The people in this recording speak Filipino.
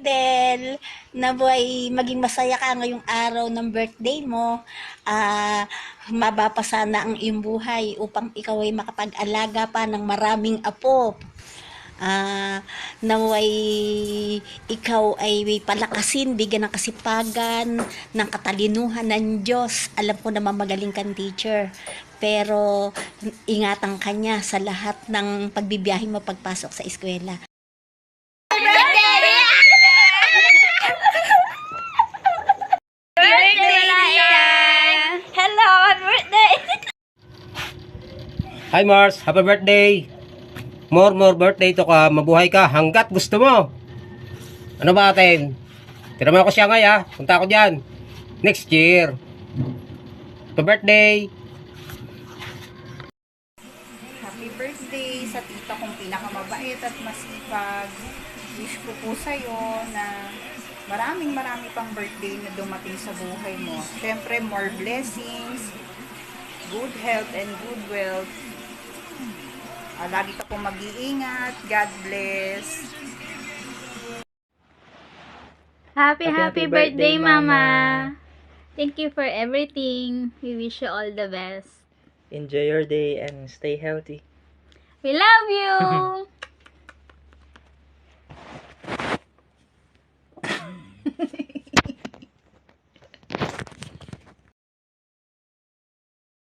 Del. Nabuhay maging masaya ka ngayong araw ng birthday mo. Mababa sana ang iyong buhay upang ikaw ay makapag-alaga pa ng maraming apo. Naway ikaw ay palakasin, bigyan ng kasipagan, ng katalinuhan ng Diyos. Alam ko naman magaling kang teacher, pero ingatan ka niya sa lahat ng pagbibiyahe mo pagpasok sa eskwela. Hello, happy birthday! Hi Mars, happy birthday! More birthday to ka, mabuhay ka hanggat gusto mo. Ano ba atin? Tira mo ako siya ngayon, punta ako dyan. Next year. Happy birthday! Happy birthday sa tita kong pinakamabait at masipag. Wish ko po sa'yo na marami pang birthday na dumating sa buhay mo. Siyempre, more blessings, good health and good wealth. Lagi ka pong mag-iingat. God bless. Happy birthday, Mama! Thank you for everything. We wish you all the best. Enjoy your day and stay healthy. We love you!